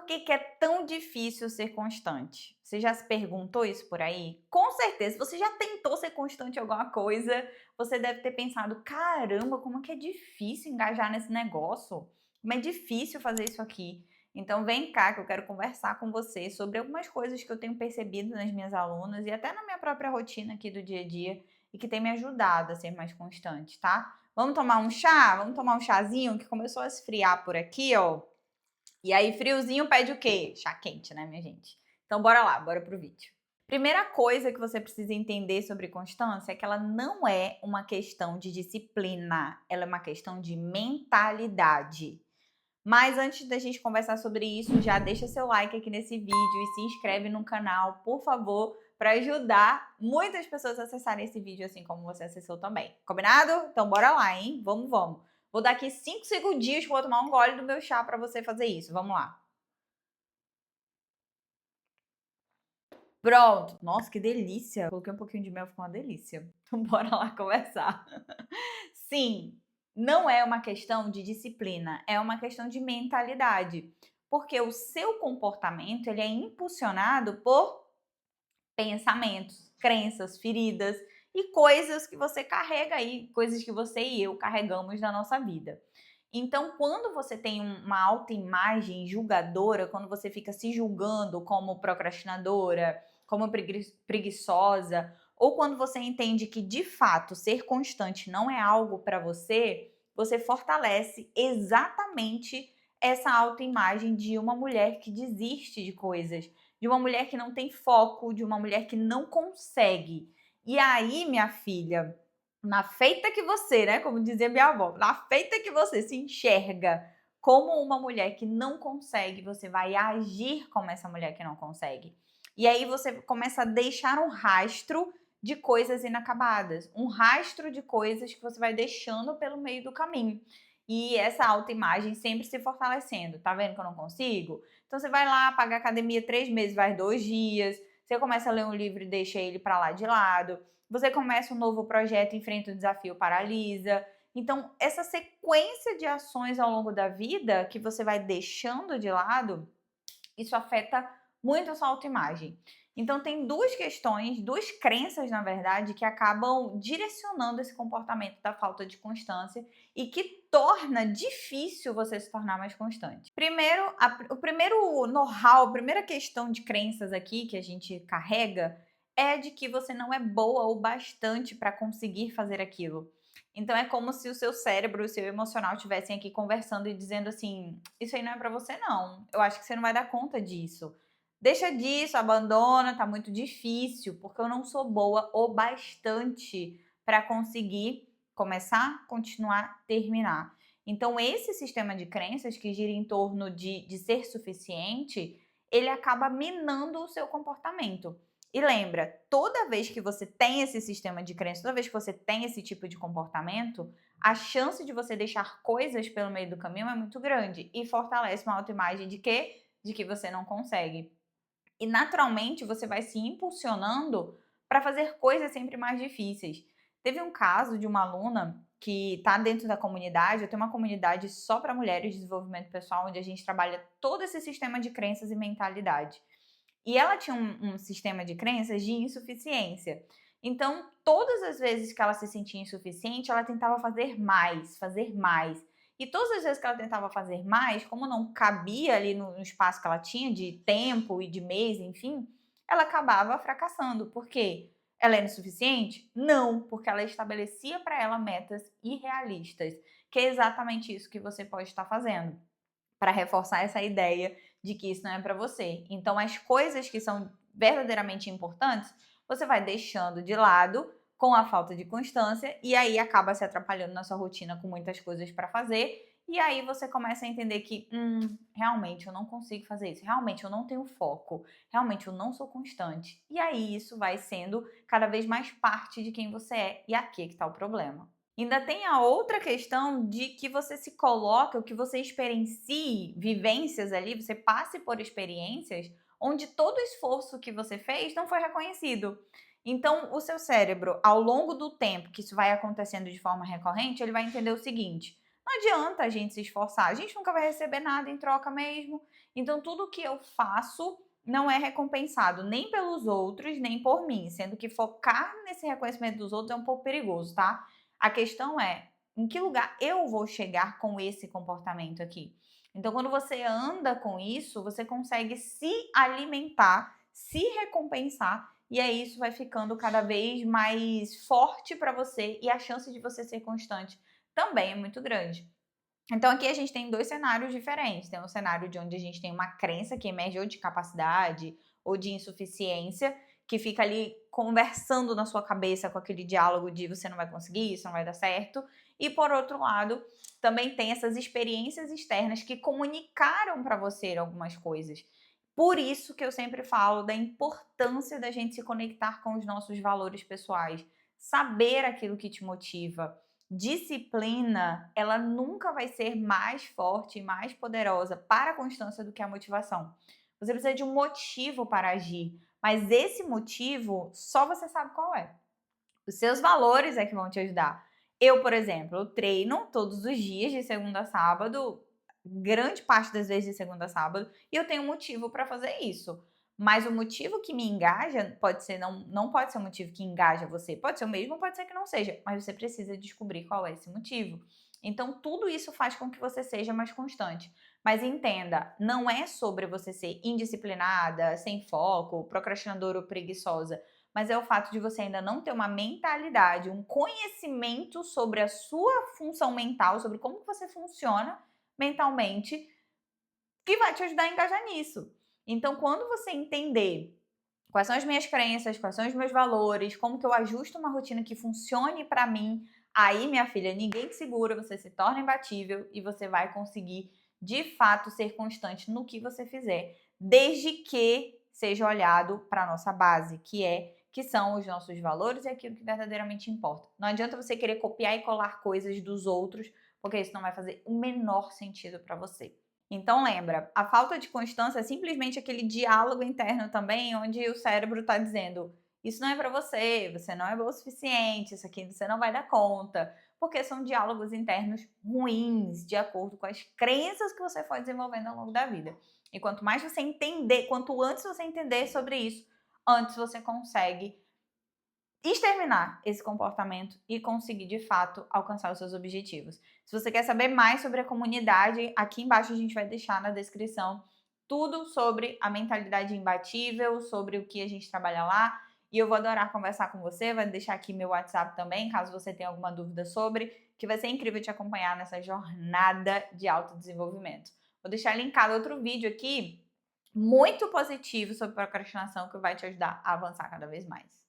Por que que é tão difícil ser constante? Você já se perguntou isso por aí? Com certeza, se você já tentou ser constante em alguma coisa, você deve ter pensado: caramba, como é que é difícil engajar nesse negócio? Como é difícil fazer isso aqui. Então vem cá que eu quero conversar com você sobre algumas coisas que eu tenho percebido nas minhas alunas e até na minha própria rotina aqui do dia a dia e que tem me ajudado a ser mais constante, tá? Vamos tomar um chá? Vamos tomar um chazinho que começou a esfriar por aqui, ó. E aí, friozinho pede o quê? Chá quente, né, minha gente? Então, bora lá, bora pro vídeo. Primeira coisa que você precisa entender sobre constância é que ela não é uma questão de disciplina, ela é uma questão de mentalidade. Mas antes da gente conversar sobre isso, já deixa seu like aqui nesse vídeo e se inscreve no canal, por favor, para ajudar muitas pessoas a acessarem esse vídeo assim como você acessou também. Combinado? Então bora lá, hein? Vamos, vamos. Vou dar aqui 5 segundinhos para eu tomar um gole do meu chá para você fazer isso. Vamos lá. Pronto. Nossa, que delícia. Coloquei um pouquinho de mel, ficou uma delícia. Então bora lá conversar. Sim, não é uma questão de disciplina, é uma questão de mentalidade. Porque o seu comportamento ele é impulsionado por pensamentos, crenças, feridas e coisas que você carrega aí, coisas que você e eu carregamos na nossa vida. Então, quando você tem uma autoimagem julgadora, quando você fica se julgando como procrastinadora, como preguiçosa, ou quando você entende que de fato ser constante não é algo para você, você fortalece exatamente essa autoimagem de uma mulher que desiste de coisas, de uma mulher que não tem foco, de uma mulher que não consegue. E aí, minha filha, na feita que você, né, como dizia minha avó, na feita que você se enxerga como uma mulher que não consegue, você vai agir como essa mulher que não consegue. E aí você começa a deixar um rastro de coisas inacabadas, um rastro de coisas que você vai deixando pelo meio do caminho. E essa autoimagem sempre se fortalecendo. Tá vendo que eu não consigo? Então você vai lá, paga academia 3 meses, vai 2 dias. Você começa a ler um livro e deixa ele para lá de lado. Você começa um novo projeto, enfrenta o desafio, paralisa. Então, essa sequência de ações ao longo da vida que você vai deixando de lado, isso afeta muito a sua autoimagem. Então, tem duas questões, duas crenças, na verdade, que acabam direcionando esse comportamento da falta de constância e que torna difícil você se tornar mais constante. Primeiro, o primeiro know-how, a primeira questão de crenças aqui que a gente carrega é de que você não é boa o bastante para conseguir fazer aquilo. Então é como se o seu cérebro e o seu emocional estivessem aqui conversando e dizendo assim: isso aí não é para você não. Eu acho que você não vai dar conta disso. Deixa disso, abandona, tá muito difícil, porque eu não sou boa o bastante para conseguir começar, continuar, terminar. Então, esse sistema de crenças que gira em torno de ser suficiente, ele acaba minando o seu comportamento. E lembra, toda vez que você tem esse sistema de crença, toda vez que você tem esse tipo de comportamento, a chance de você deixar coisas pelo meio do caminho é muito grande e fortalece uma autoimagem de quê? De que você não consegue. E naturalmente você vai se impulsionando para fazer coisas sempre mais difíceis. Teve um caso de uma aluna que está dentro da comunidade, eu tenho uma comunidade só para mulheres de desenvolvimento pessoal, onde a gente trabalha todo esse sistema de crenças e mentalidade. E ela tinha um sistema de crenças de insuficiência. Então, todas as vezes que ela se sentia insuficiente, ela tentava fazer mais, fazer mais. E todas as vezes que ela tentava fazer mais, como não cabia ali no espaço que ela tinha de tempo e de mês, enfim, ela acabava fracassando. Por quê? Ela era insuficiente? Não, porque ela estabelecia para ela metas irrealistas, que é exatamente isso que você pode estar fazendo para reforçar essa ideia de que isso não é para você. Então, as coisas que são verdadeiramente importantes, você vai deixando de lado com a falta de constância e aí acaba se atrapalhando na sua rotina com muitas coisas para fazer. E aí você começa a entender que, realmente eu não consigo fazer isso, realmente eu não tenho foco, realmente eu não sou constante. E aí isso vai sendo cada vez mais parte de quem você é. E aqui é que está o problema. Ainda tem a outra questão de que você se coloca, o que você experiencie vivências ali, você passe por experiências onde todo o esforço que você fez não foi reconhecido. Então, o seu cérebro, ao longo do tempo que isso vai acontecendo de forma recorrente, ele vai entender o seguinte: Não adianta a gente se esforçar, a gente nunca vai receber nada em troca mesmo. Então, tudo que eu faço não é recompensado nem pelos outros, nem por mim, sendo que focar nesse reconhecimento dos outros é um pouco perigoso, tá? A questão é, em que lugar eu vou chegar com esse comportamento aqui? Então, quando você anda com isso, você consegue se alimentar, se recompensar, e aí isso vai ficando cada vez mais forte para você e a chance de você ser constante também é muito grande. Então aqui a gente tem 2 cenários diferentes, tem um cenário de onde a gente tem uma crença que emerge ou de capacidade ou de insuficiência, que fica ali conversando na sua cabeça com aquele diálogo de você não vai conseguir, isso não vai dar certo. E por outro lado, também tem essas experiências externas que comunicaram para você algumas coisas. Por isso que eu sempre falo da importância da gente se conectar com os nossos valores pessoais, saber aquilo que te motiva. Disciplina, ela nunca vai ser mais forte e mais poderosa para a constância do que a motivação. Você precisa de um motivo para agir, mas esse motivo só você sabe qual é. Os seus valores é que vão te ajudar. Eu, por exemplo, eu treino todos os dias de segunda a sábado, grande parte das vezes de segunda a sábado, e eu tenho um motivo para fazer isso. Mas o motivo que me engaja pode ser não pode ser um motivo que engaja você, pode ser o mesmo, pode ser que não seja, mas você precisa descobrir qual é esse motivo. Então tudo isso faz com que você seja mais constante. Mas entenda, não é sobre você ser indisciplinada, sem foco, procrastinadora ou preguiçosa, mas é o fato de você ainda não ter uma mentalidade, um conhecimento sobre a sua função mental, sobre como você funciona mentalmente, que vai te ajudar a engajar nisso. Então, quando você entender quais são as minhas crenças, quais são os meus valores, como que eu ajusto uma rotina que funcione para mim, aí, minha filha, ninguém te segura, você se torna imbatível e você vai conseguir, de fato, ser constante no que você fizer, desde que seja olhado para a nossa base, que são os nossos valores e aquilo que verdadeiramente importa. Não adianta você querer copiar e colar coisas dos outros, porque isso não vai fazer o menor sentido para você. Então lembra, a falta de constância é simplesmente aquele diálogo interno também, onde o cérebro está dizendo: isso não é para você, você não é bom o suficiente, isso aqui você não vai dar conta, porque são diálogos internos ruins, de acordo com as crenças que você foi desenvolvendo ao longo da vida. E quanto mais você entender, quanto antes você entender sobre isso, antes você consegue exterminar esse comportamento e conseguir de fato alcançar os seus objetivos. Se você quer saber mais sobre a comunidade, aqui embaixo a gente vai deixar na descrição tudo sobre a mentalidade imbatível, sobre o que a gente trabalha lá. E eu vou adorar conversar com você, vai deixar aqui meu WhatsApp também, caso você tenha alguma dúvida sobre, que vai ser incrível te acompanhar nessa jornada de autodesenvolvimento. Vou deixar linkado outro vídeo aqui, muito positivo sobre procrastinação, que vai te ajudar a avançar cada vez mais.